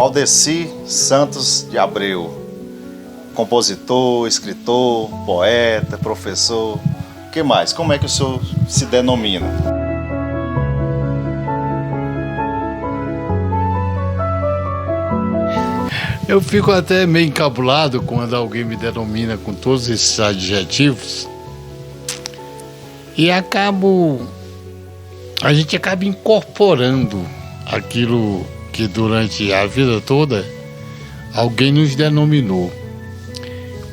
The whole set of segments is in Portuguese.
Valdeci Santos de Abreu, compositor, escritor, poeta, professor, o que mais? Como é que o senhor se denomina? Eu fico até meio encabulado quando alguém me denomina com todos esses adjetivos e a gente acaba incorporando aquilo que durante a vida toda alguém nos denominou.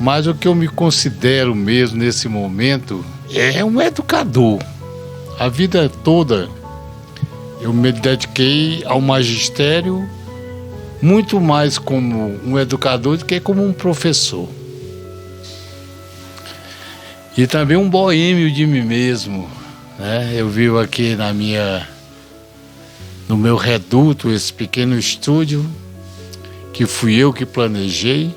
Mas o que eu me considero mesmo nesse momento é um educador. A vida toda eu me dediquei ao magistério muito mais como um educador do que como um professor. E também um boêmio de mim mesmo, né? Eu vivo aqui no meu reduto, esse pequeno estúdio, que fui eu que planejei.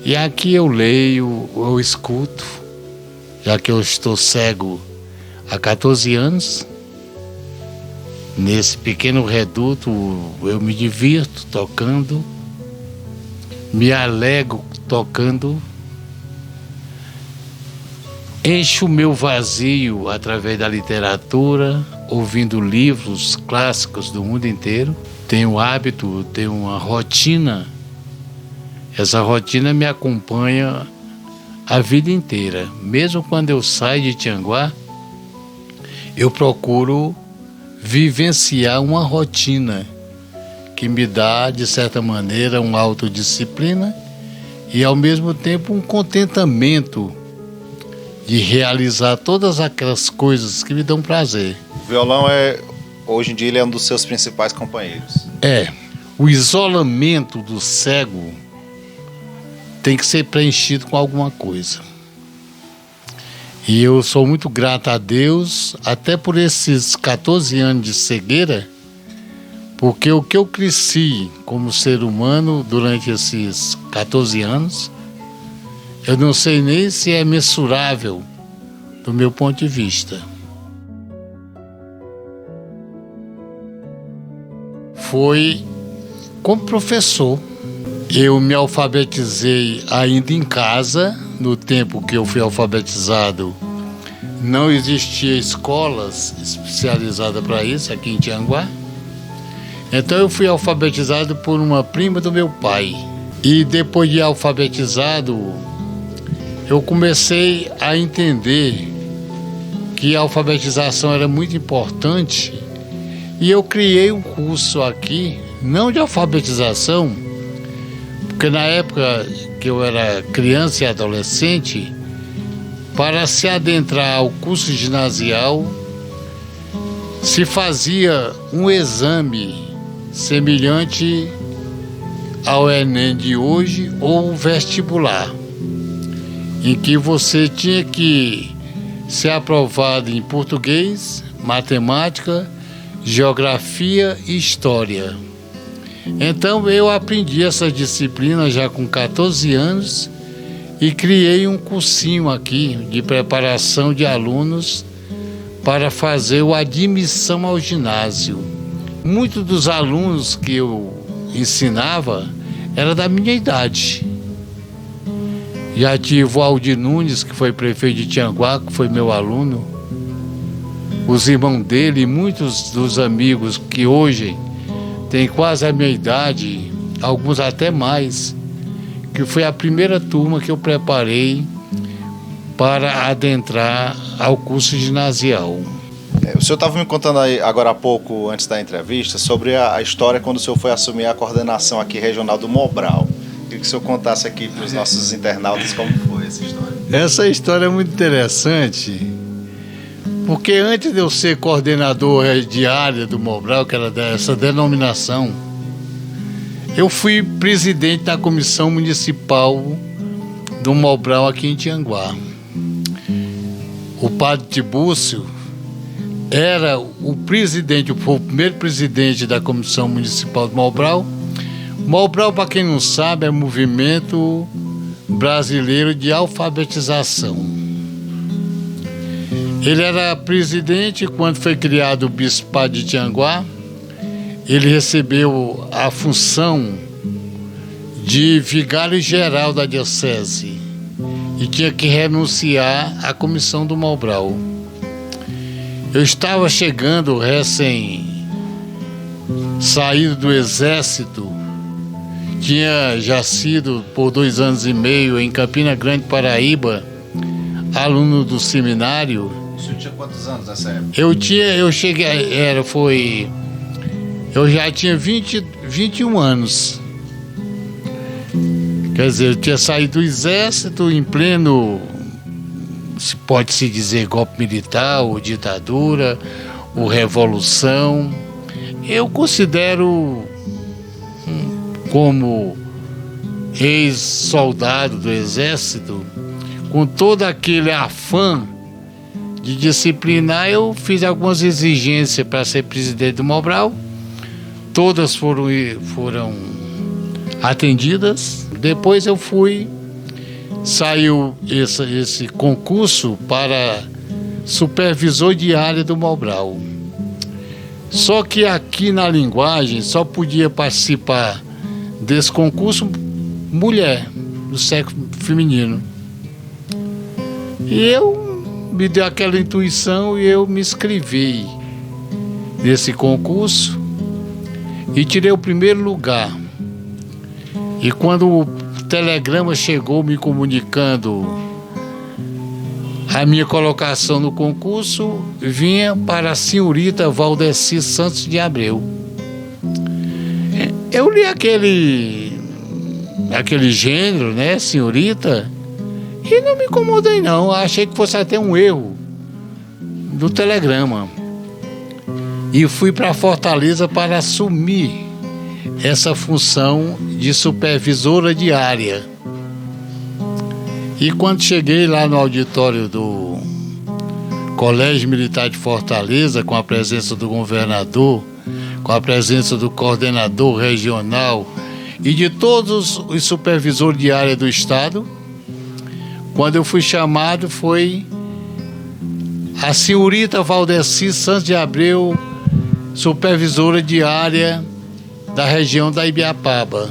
E aqui eu leio, eu escuto, já que eu estou cego há 14 anos. Nesse pequeno reduto eu me divirto tocando, me alegro tocando, encho o meu vazio através da literatura, ouvindo livros clássicos do mundo inteiro. Tenho hábito, tenho uma rotina. Essa rotina me acompanha a vida inteira. Mesmo quando eu saio de Tianguá, eu procuro vivenciar uma rotina que me dá, de certa maneira, uma autodisciplina e, ao mesmo tempo, um contentamento de realizar todas aquelas coisas que me dão prazer. O violão hoje em dia, ele é um dos seus principais companheiros. O isolamento do cego tem que ser preenchido com alguma coisa. E eu sou muito grato a Deus, até por esses 14 anos de cegueira, porque o que eu cresci como ser humano durante esses 14 anos, eu não sei nem se é mensurável do meu ponto de vista. Foi como professor. Eu me alfabetizei ainda em casa. No tempo que eu fui alfabetizado, não existia escolas especializadas para isso aqui em Tianguá. Então eu fui alfabetizado por uma prima do meu pai. E depois de alfabetizado, eu comecei a entender que a alfabetização era muito importante. E eu criei um curso aqui, não de alfabetização, porque na época que eu era criança e adolescente, para se adentrar ao curso ginasial, se fazia um exame semelhante ao Enem de hoje ou o vestibular, em que você tinha que ser aprovado em português, matemática, geografia e história. Então eu aprendi essa disciplina já com 14 anos e criei um cursinho aqui de preparação de alunos para fazer a admissão ao ginásio. Muitos dos alunos que eu ensinava eram da minha idade. Já tive o Aldir Nunes, que foi prefeito de Tianguá, que foi meu aluno. Os irmãos dele e muitos dos amigos que hoje tem quase a minha idade, alguns até mais, que foi a primeira turma que eu preparei para adentrar ao curso ginasial. O senhor estava me contando aí, agora há pouco, antes da entrevista, sobre a história quando o senhor foi assumir a coordenação aqui regional do Mobral. Queria que o senhor contasse aqui para os nossos internautas como foi essa história. Essa história é muito interessante, porque antes de eu ser coordenador de área do Mobral, que era dessa denominação, eu fui presidente da comissão municipal do Mobral aqui em Tianguá. O padre Tibúrcio era o presidente, foi o primeiro presidente da comissão municipal do Mobral. Mobral, para quem não sabe, é Movimento Brasileiro de Alfabetização. Ele era presidente quando foi criado o Bispado de Tianguá. ele recebeu a função de vigário-geral da diocese e tinha que renunciar à comissão do Mobral. Eu estava chegando recém-saído do exército, tinha já sido por 2 anos e meio em Campina Grande, Paraíba, aluno do seminário. O senhor tinha quantos anos nessa época? Eu já tinha 21 anos. Quer dizer, eu tinha saído do exército em pleno, pode-se dizer, golpe militar, ou ditadura, ou revolução. Eu considero, como ex-soldado do exército, com todo aquele afã de disciplinar, eu fiz algumas exigências para ser presidente do Mobral. Todas foram atendidas. Depois saiu esse concurso para supervisor de área do Mobral. Só que aqui na linguagem só podia participar desse concurso mulher, do sexo feminino. E me deu aquela intuição e eu me inscrevi nesse concurso e tirei o primeiro lugar. E quando o telegrama chegou me comunicando a minha colocação no concurso, vinha para a senhorita Valdeci Santos de Abreu. Eu li aquele gênero, né, senhorita, e não me incomodei não, achei que fosse até um erro do telegrama. E fui para Fortaleza para assumir essa função de supervisora de área. E quando cheguei lá no auditório do Colégio Militar de Fortaleza, com a presença do governador, com a presença do coordenador regional e de todos os supervisores de área do estado, quando eu fui chamado, foi a senhorita Valdeci Santos de Abreu, supervisora de área da região da Ibiapaba.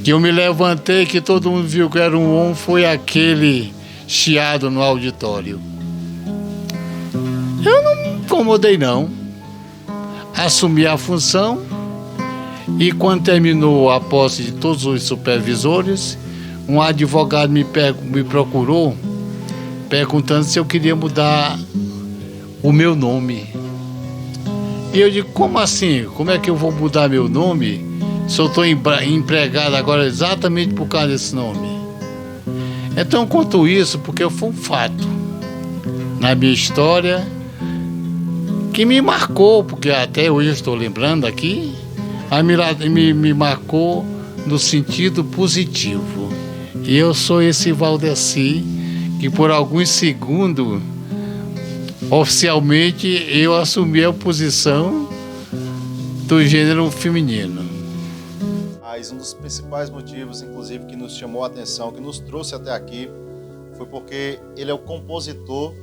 Que eu me levantei, que todo mundo viu que era um homem, foi aquele chiado no auditório. Eu não me incomodei não. Assumi a função e quando terminou a posse de todos os supervisores, um advogado me procurou perguntando se eu queria mudar o meu nome. E eu digo, como assim? Como é que eu vou mudar meu nome se eu estou empregado agora exatamente por causa desse nome? Então, conto isso porque foi um fato na minha história que me marcou, porque até hoje eu estou lembrando aqui, me marcou no sentido positivo. E eu sou esse Valdeci que por alguns segundos, oficialmente, eu assumi a posição do gênero feminino. Mas um dos principais motivos, inclusive, que nos chamou a atenção, que nos trouxe até aqui, foi porque ele é o compositor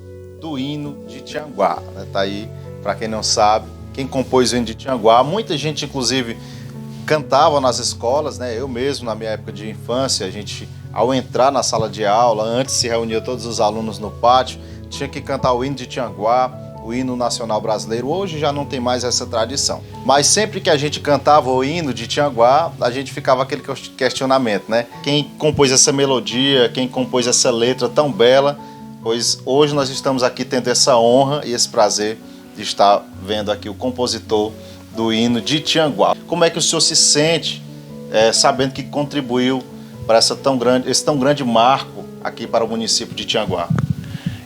do hino de Tianguá. Né? Tá aí, para quem não sabe, quem compôs o hino de Tianguá. Muita gente, inclusive, cantava nas escolas, né? Eu mesmo, na minha época de infância, a gente, ao entrar na sala de aula, antes se reunia todos os alunos no pátio, tinha que cantar o hino de Tianguá, o hino nacional brasileiro. Hoje já não tem mais essa tradição. Mas sempre que a gente cantava o hino de Tianguá, a gente ficava aquele questionamento, né? Quem compôs essa melodia, quem compôs essa letra tão bela? Pois hoje nós estamos aqui tendo essa honra e esse prazer de estar vendo aqui o compositor do hino de Tianguá. Como é que o senhor se sente sabendo que contribuiu para esse tão grande marco aqui para o município de Tianguá?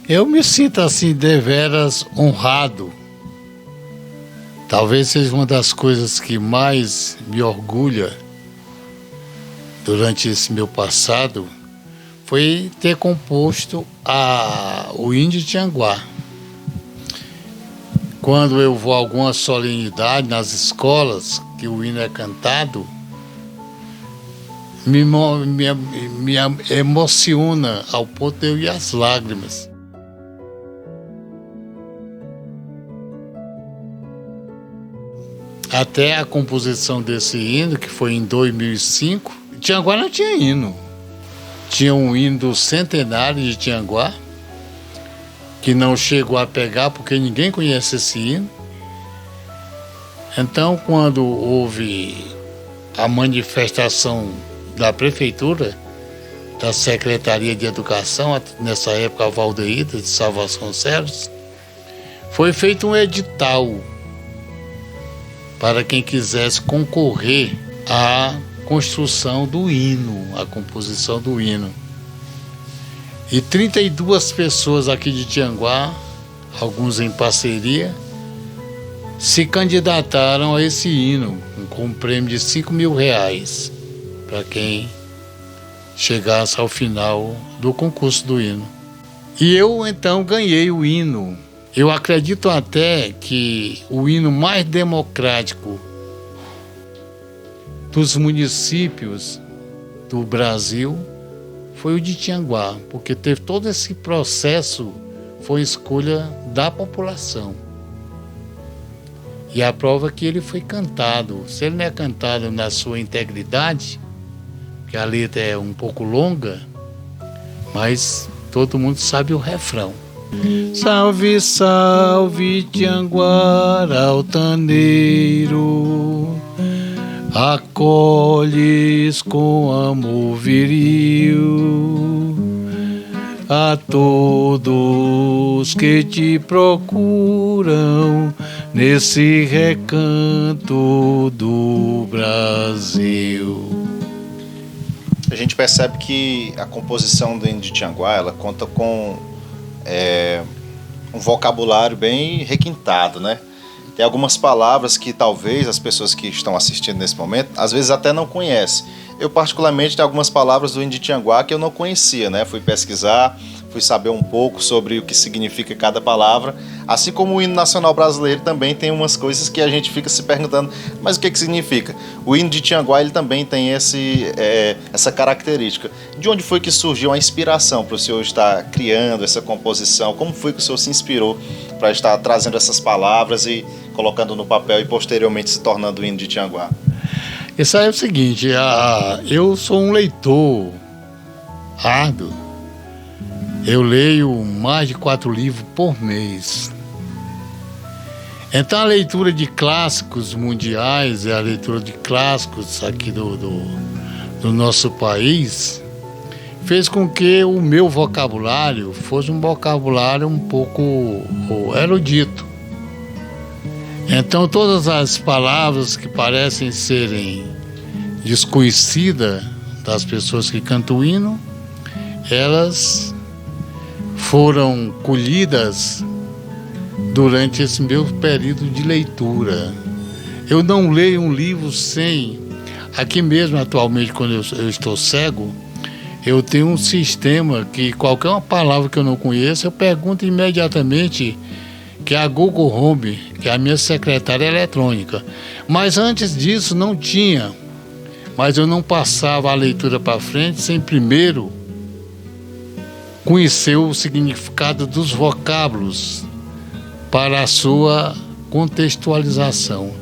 Eu me sinto assim deveras honrado. Talvez seja uma das coisas que mais me orgulha durante esse meu passado foi ter composto o hino de Tianguá. Quando eu vou a alguma solenidade nas escolas, que o hino é cantado, me emociona ao ponto de eu ir às lágrimas. até a composição desse hino, que foi em 2005, Tianguá não tinha hino. Tinha um hino do centenário de Tianguá, que não chegou a pegar porque ninguém conhece esse hino. Então, quando houve a manifestação da prefeitura, da Secretaria de Educação, nessa época a Valdeída de Vasconcelos, foi feito um edital para quem quisesse concorrer à construção do hino, à composição do hino. E 32 pessoas aqui de Tianguá, alguns em parceria, se candidataram a esse hino, com um prêmio de R$5.000 para quem chegasse ao final do concurso do hino. E eu então ganhei o hino. Eu acredito até que o hino mais democrático dos municípios do Brasil foi o de Tianguá, porque teve todo esse processo, foi escolha da população. E a prova é que ele foi cantado. Se ele não é cantado na sua integridade, que a letra é um pouco longa, mas todo mundo sabe o refrão. Salve, salve, Tianguá, altaneiro, acolhes com amor viril a todos que te procuram nesse recanto do Brasil. A gente percebe que a composição do hino de Tianguá, ela conta com um vocabulário bem requintado, né? Tem algumas palavras que talvez as pessoas que estão assistindo nesse momento, às vezes até não conhecem. Eu particularmente tenho algumas palavras do hino de Tianguá que eu não conhecia, né? Fui pesquisar, fui saber um pouco sobre o que significa cada palavra. Assim como o hino nacional brasileiro também tem umas coisas que a gente fica se perguntando, mas o que significa? O hino de Tianguá, ele também tem essa característica. De onde foi que surgiu a inspiração para o senhor estar criando essa composição? Como foi que o senhor se inspirou para estar trazendo essas palavras e colocando no papel e posteriormente se tornando o hino de Tianguá? Isso aí é o seguinte, eu sou um leitor árduo. Eu leio mais de 4 livros por mês. Então a leitura de clássicos mundiais e a leitura de clássicos aqui do nosso país fez com que o meu vocabulário fosse um vocabulário um pouco erudito. Então todas as palavras que parecem serem desconhecidas das pessoas que cantam o hino, elas foram colhidas durante esse meu período de leitura. Eu não leio um livro sem... Aqui mesmo, atualmente, quando eu estou cego, eu tenho um sistema que qualquer uma palavra que eu não conheço, eu pergunto imediatamente, que é a Google Home, que é a minha secretária eletrônica. Mas antes disso não tinha. Mas eu não passava a leitura para frente sem primeiro conhecer o significado dos vocábulos para a sua contextualização.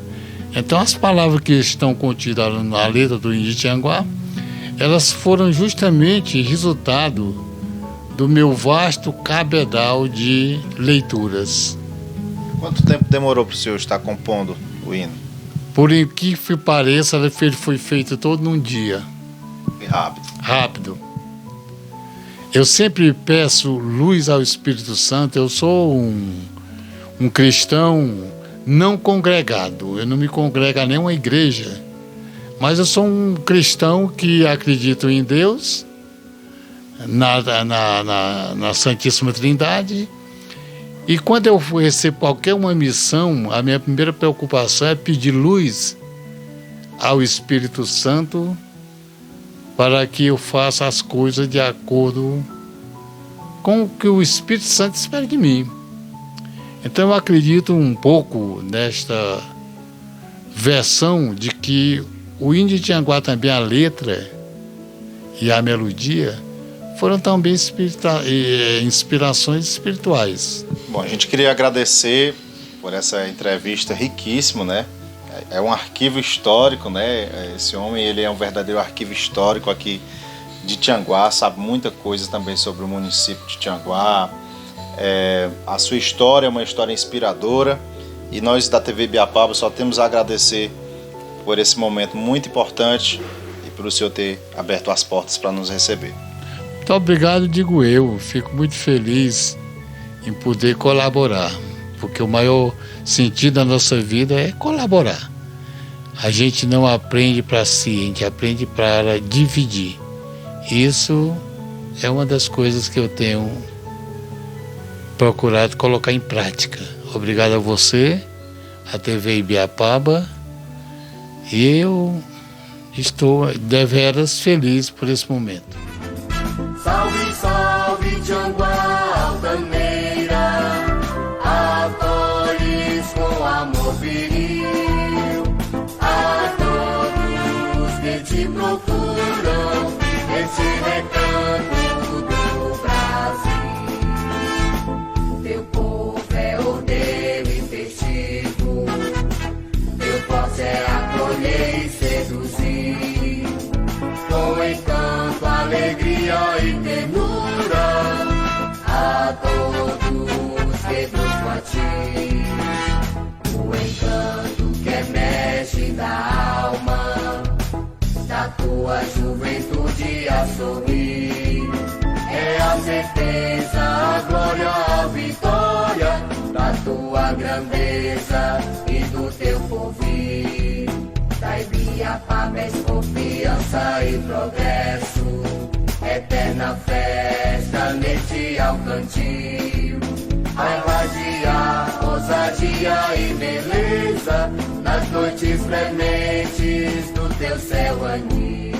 Então as palavras que estão contidas na letra do hino de Tianguá, elas foram justamente resultado do meu vasto cabedal de leituras. Quanto tempo demorou para o senhor estar compondo o hino? Por que pareça, ele foi feito todo num dia. E rápido. Rápido. Eu sempre peço luz ao Espírito Santo. Eu sou um cristão não congregado. Eu não me congrego a nenhuma igreja. Mas eu sou um cristão que acredito em Deus, na Santíssima Trindade. E quando eu recebo qualquer uma missão, a minha primeira preocupação é pedir luz ao Espírito Santo para que eu faça as coisas de acordo com o que o Espírito Santo espera de mim. Então eu acredito um pouco nesta versão de que o hino de Tianguá também, a letra e a melodia, foram também inspirações espirituais. Bom, a gente queria agradecer por essa entrevista riquíssima, né? é um arquivo histórico, né? Esse homem, ele é um verdadeiro arquivo histórico aqui de Tianguá, sabe muita coisa também sobre o município de Tianguá. A sua história é uma história inspiradora e nós da TV Ibiapaba só temos a agradecer por esse momento muito importante e por o senhor ter aberto as portas para nos receber. Muito obrigado, digo eu. Fico muito feliz em poder colaborar, porque o maior sentido da nossa vida é colaborar. A gente não aprende para si, a gente aprende para dividir. Isso é uma das coisas que eu tenho procurado colocar em prática. Obrigado a você, a TV Ibiapaba, e eu estou deveras feliz por esse momento. Salve, salve, Tianguá altaneira, acolhes com amor viril a todos que te procuram nesse recanto do Brasil. Teu povo é ordeiro e festivo, teu posse é acolher e seduzir, com encanto, alegria e ternura a todos que buscam a ti. O encanto que é mexe da alma, da tua juventude a sorrir, é a certeza, a glória, a vitória da tua grandeza e do teu porvir. Da Ibiapaba és confiança e progresso, eterna festa neste alcantil, a irradiar ousadia e beleza nas noites frementes do teu céu anil.